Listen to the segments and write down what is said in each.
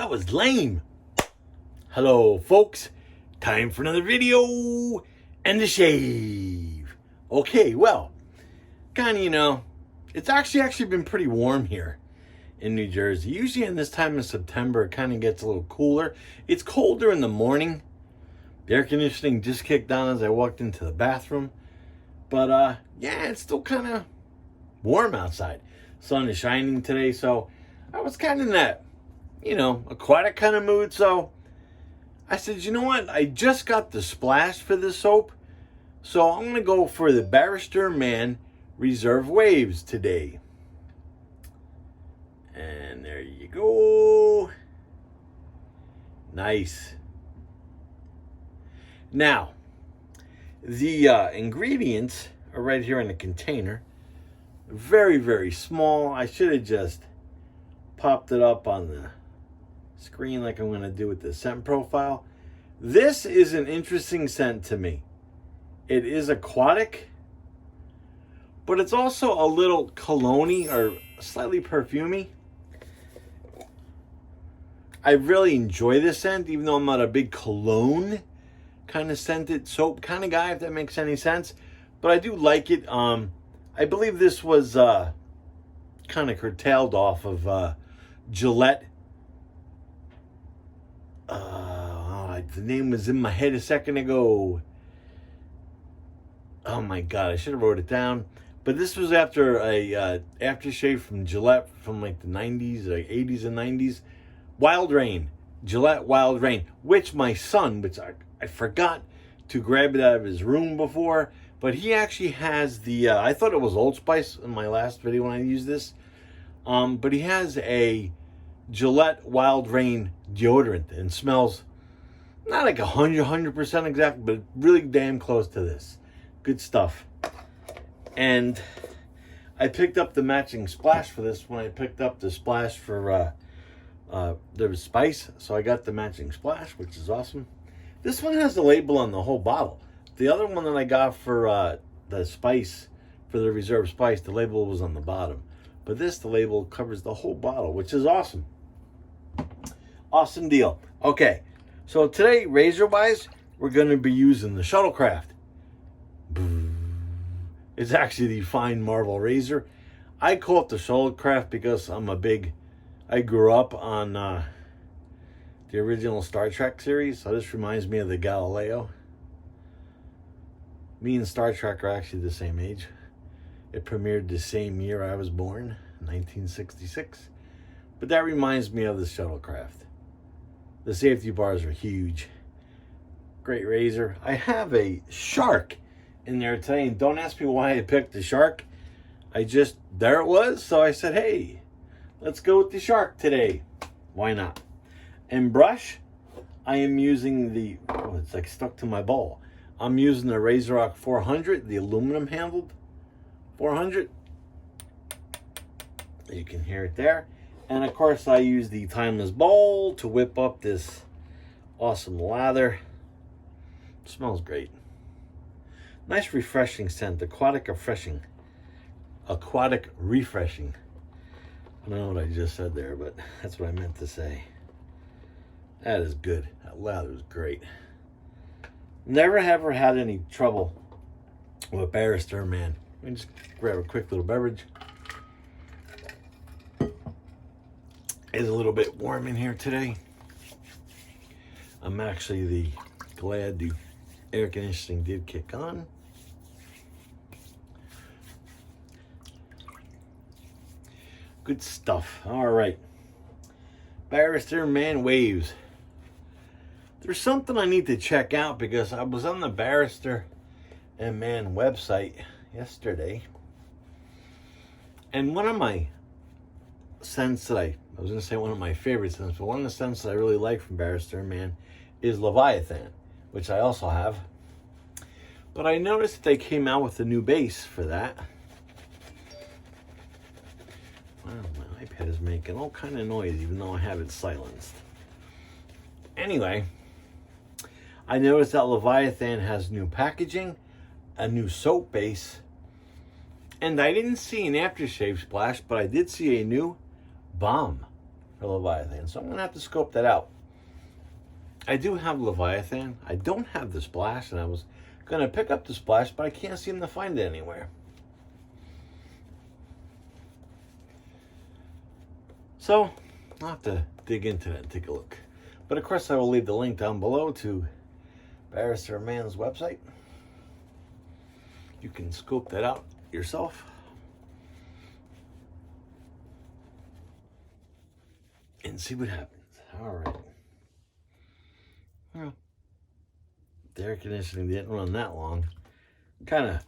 that was lame. Hello, folks. Time for another video and a shave. Okay, well, kind of, it's actually been pretty warm here in New Jersey. Usually in this time of September, it kind of gets a little cooler. It's colder in the morning. The air conditioning just kicked on as I walked into the bathroom. But, yeah, it's still kind of warm outside. Sun is shining today, so I was kind of in that, aquatic kind of mood. So I said, you know what? I just got the splash for this soap, so I'm going to go for the Barrister Mann Reserve Waves today. And there you go. Nice. Now, the ingredients are right here in the container. Very, very small. I should have just popped it up on the screen like I'm going to do with the scent profile. This is an interesting scent to me. It is aquatic, but it's also a little cologne-y or slightly perfumey. I really enjoy this scent, even though I'm not a big cologne kind of scented soap kind of guy, if that makes any sense. But I do like it. I believe this was kind of curtailed off of Gillette. The name was in my head a second ago. Oh my God, I should have wrote it down. But this was after a aftershave from Gillette from like the 90s, like 80s and 90s. Wild Rain. Gillette Wild Rain. Which my son, which I forgot to grab it out of his room before. But he actually has the, I thought it was Old Spice in my last video when I used this. But he has a Gillette Wild Rain deodorant and smells not like 100% exact, but really damn close to this. Good stuff. And I picked up the matching splash for this when I picked up the splash for the spice. So I got the matching splash, which is awesome. This one has the label on the whole bottle. The other one that I got for the spice, for the Reserve Spice, the label was on the bottom. But this, the label covers the whole bottle, which is awesome. Awesome deal. Okay, so today, razor-wise, we're going to be using the Shuttlecraft. It's actually the fine marble razor. I call it the Shuttlecraft because I grew up on the original Star Trek series, so this reminds me of the Galileo. Me and Star Trek are actually the same age. It premiered the same year I was born, 1966. But that reminds me of the Shuttlecraft. The safety bars are huge. Great razor. I have a shark in there today, and don't ask me why I picked the shark. There it was, so I said, hey, let's go with the shark today. Why not? And brush, I am using it's like stuck to my bowl. I'm using the Razorock 400, the aluminum handled 400. You can hear it there. And of course I use the timeless bowl to whip up this awesome lather. It smells great. Nice refreshing scent, aquatic refreshing. Aquatic refreshing. I don't know what I just said there, but that's what I meant to say. That is good. That lather is great. Never ever had any trouble with Barrister Mann. Let me just grab a quick little beverage. It's a little bit warm in here today. I'm actually glad the air conditioning did kick on. Good stuff. All right. Barrister Mann Waves. There's something I need to check out because I was on the Barrister and Mann website yesterday. And one of my scents that I was going to say one of my favorite scents, but one of the scents that I really like from Barrister Mann is Leviathan, which I also have. But I noticed that they came out with a new base for that. Wow, my iPad is making all kind of noise even though I have it silenced. Anyway, I noticed that Leviathan has new packaging, a new soap base, and I didn't see an aftershave splash, but I did see a new balm or Leviathan. So I'm going to have to scope that out. I do have Leviathan. I don't have the Splash, and I was going to pick up the Splash, but I can't seem to find it anywhere. So I'll have to dig into that and take a look. But of course, I will leave the link down below to Barrister Mann's website. You can scope that out yourself. And see what happens. All right. Well, the air conditioning didn't run that long. Kind of a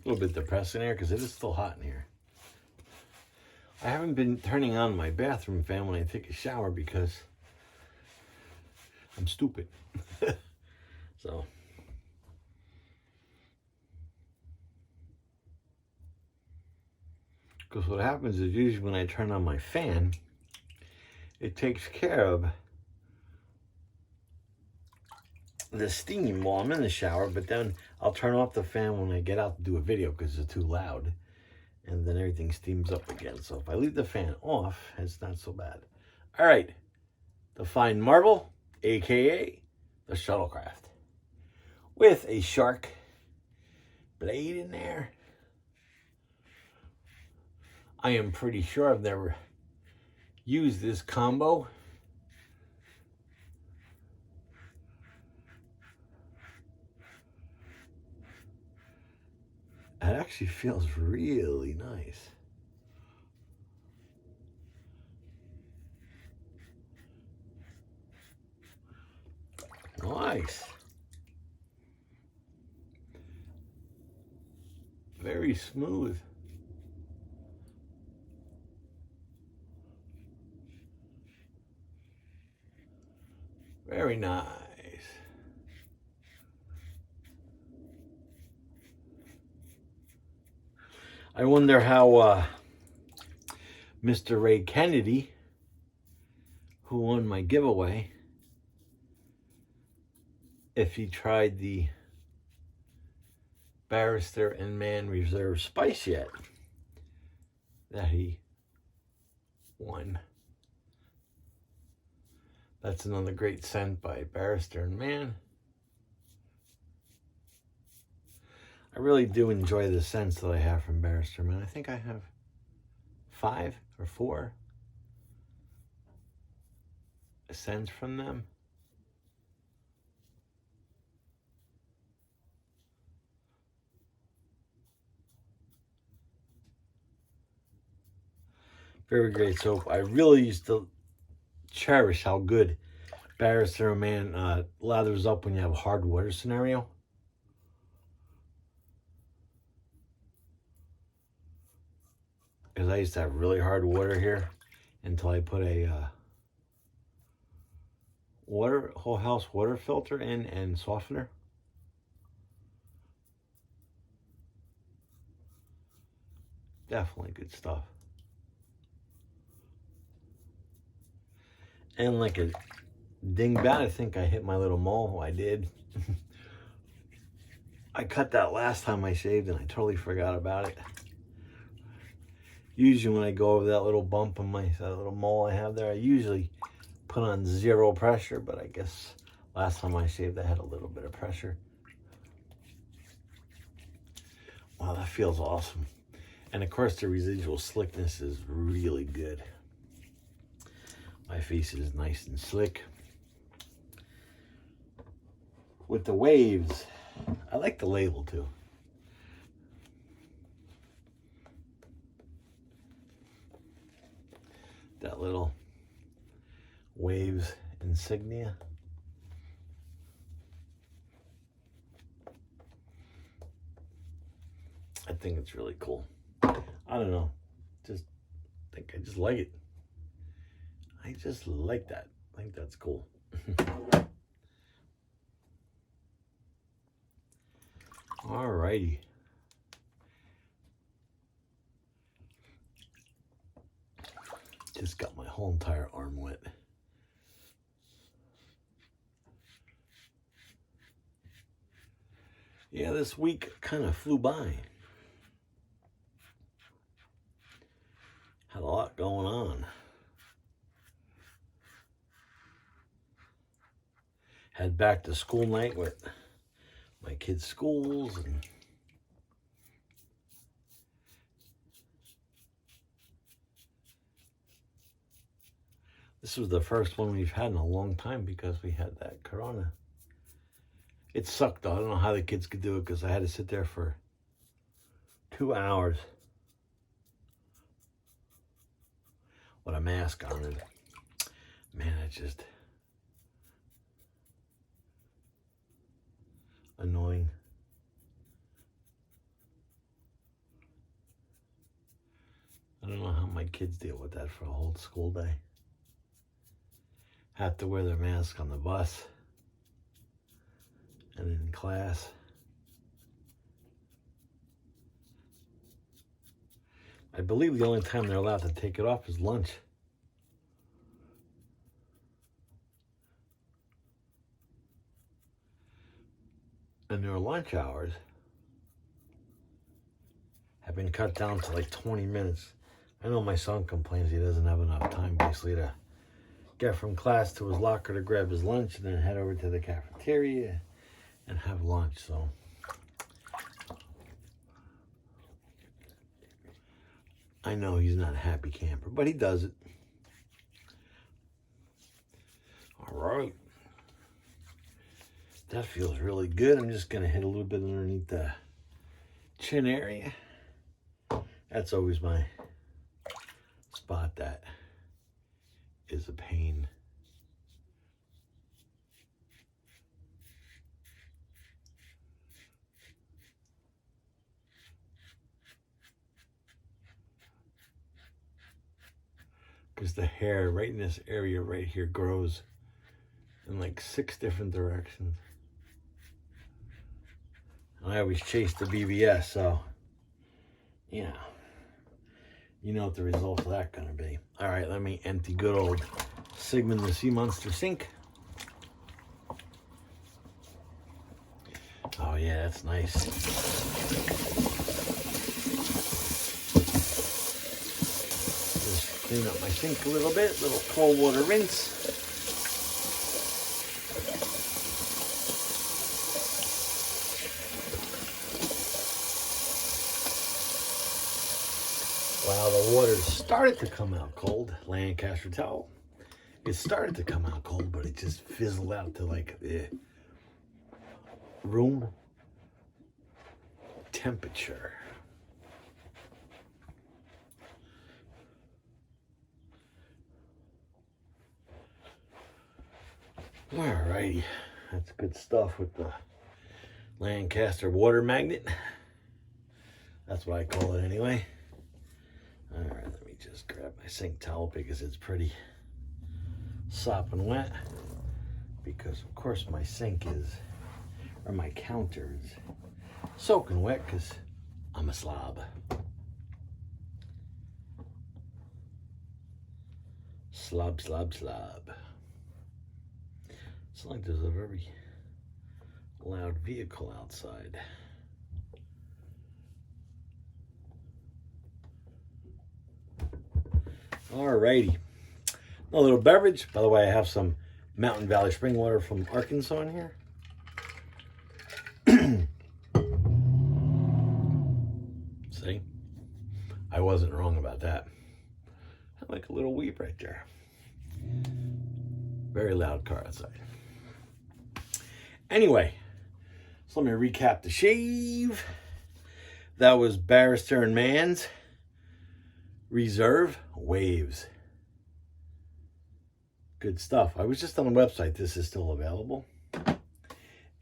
little bit depressing here because it is still hot in here. I haven't been turning on my bathroom fan when I take a shower because I'm stupid. So. Because what happens is usually when I turn on my fan, it takes care of the steam while I'm in the shower, but then I'll turn off the fan when I get out to do a video because it's too loud, and then everything steams up again. So if I leave the fan off, it's not so bad. All right, the fine marble, aka the shuttlecraft, with a shark blade in there. I am pretty sure I've never used this combo. It actually feels really nice. Nice. Very smooth. Very nice. I wonder how Mr. Ray Kennedy, who won my giveaway, if he tried the Barrister and Mann Reserve Spice yet that he won. That's another great scent by Barrister and Mann. I really do enjoy the scents that I have from Barrister Mann. I think I have 5 or 4 scents from them. Very great soap. I really used to cherish how good Barrister Mann lathers up when you have a hard water scenario. Because I used to have really hard water here until I put a whole house water filter in and softener. Definitely good stuff. And like a dingbat, I think I hit my little mole. I did. I cut that last time I shaved and I totally forgot about it. Usually when I go over that little bump on that little mole I have there, I usually put on 0 pressure, but I guess last time I shaved I had a little bit of pressure. Wow, that feels awesome. And of course the residual slickness is really good. My face is nice and slick. With the waves, I like the label too. That little waves insignia. I think it's really cool. I don't know. I just like it. I just like that. I think that's cool. Alrighty. Just got my whole entire arm wet. Yeah, this week kind of flew by. Had a lot going on. had back to school night with my kids' schools. And this was the first one we've had in a long time because we had that corona. It sucked though. I don't know how the kids could do it because I had to sit there for 2 hours with a mask on. And man, it's just annoying. I don't know how my kids deal with that for a whole school day. Have to wear their mask on the bus and in class. I believe the only time they're allowed to take it off is lunch. And their lunch hours have been cut down to like 20 minutes. I know my son complains he doesn't have enough time basically to get from class to his locker to grab his lunch and then head over to the cafeteria and have lunch. So I know he's not a happy camper, but he does it. All right. That feels really good. I'm just going to hit a little bit underneath the chin area. That's always my spot that is a pain. Because the hair right in this area right here grows in like 6 different directions. And I always chase the BBS, so yeah. You know what the result of that gonna be. All right, let me empty good old Sigmund the Sea Monster sink. Oh yeah, that's nice. Just clean up my sink a little bit, little cold water rinse. Wow, the water started to come out cold. Lancaster Towel. It started to come out cold, but it just fizzled out to like room temperature. Alrighty, that's good stuff with the Lancaster water magnet. That's what I call it anyway. All right, let me just grab my sink towel because it's pretty sopping wet. Because of course my sink is, or my counter is soaking wet because I'm a slob. Slob, slob, slob. It's like there's a very loud vehicle outside. Alrighty, a little beverage. By the way, I have some Mountain Valley spring water from Arkansas in here. See, I wasn't wrong about that. I like a little weep right there. Very loud car outside. Anyway, so let me recap the shave. That was Barrister Mann's Reserve Waves. Good stuff. I was just on the website. This is still available.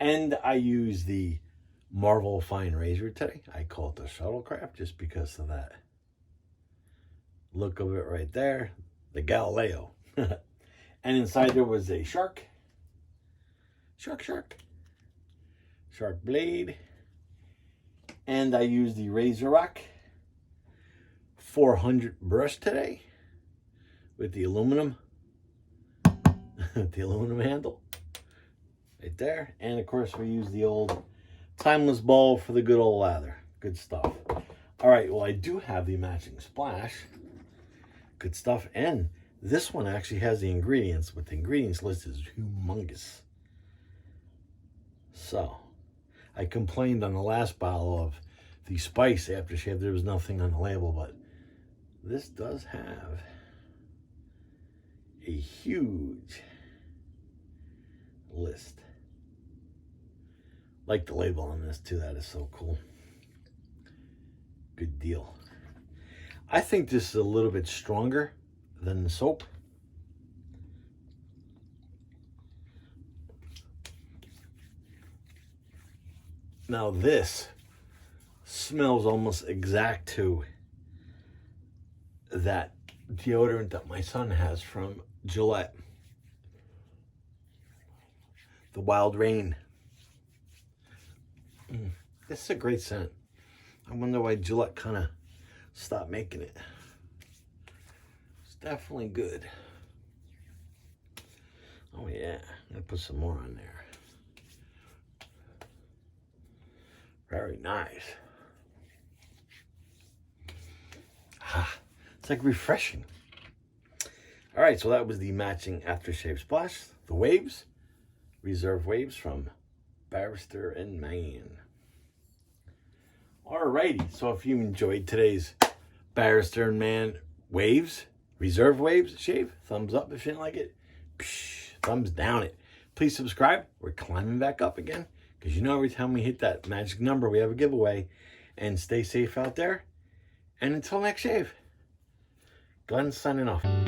And I use the Marvel Fine Razor today. I call it the Shuttlecraft just because of that look of it right there. The Galileo. And inside there was a shark blade. And I used the Razorock 400 brush today with the aluminum handle right there. And of course we use the old timeless bowl for the good old lather. Good stuff. All right, well, I do have the matching splash. Good stuff. And this one actually has the ingredients, but the ingredients list is humongous. So, I complained on the last bottle of the Spice aftershave. There was nothing on the label, but this does have a huge list. Like the label on this too. That is so cool. Good deal. I think this is a little bit stronger than the soap. Now this smells almost exact to that deodorant that my son has from Gillette. The Wild Rain. This is a great scent. I wonder why Gillette kind of stopped making it. It's definitely good. Oh yeah, I'm gonna put some more on there. Very nice. Ah, it's like refreshing. All right, so that was the matching aftershave splash. The Waves, Reserve Waves from Barrister and Mann. Alrighty, so if you enjoyed today's Barrister and Mann Waves, Reserve Waves shave, thumbs up if you didn't like it. Psh, thumbs down it. Please subscribe. We're climbing back up again. Because you know every time we hit that magic number, we have a giveaway. And stay safe out there. And until next shave, Glenn signing off.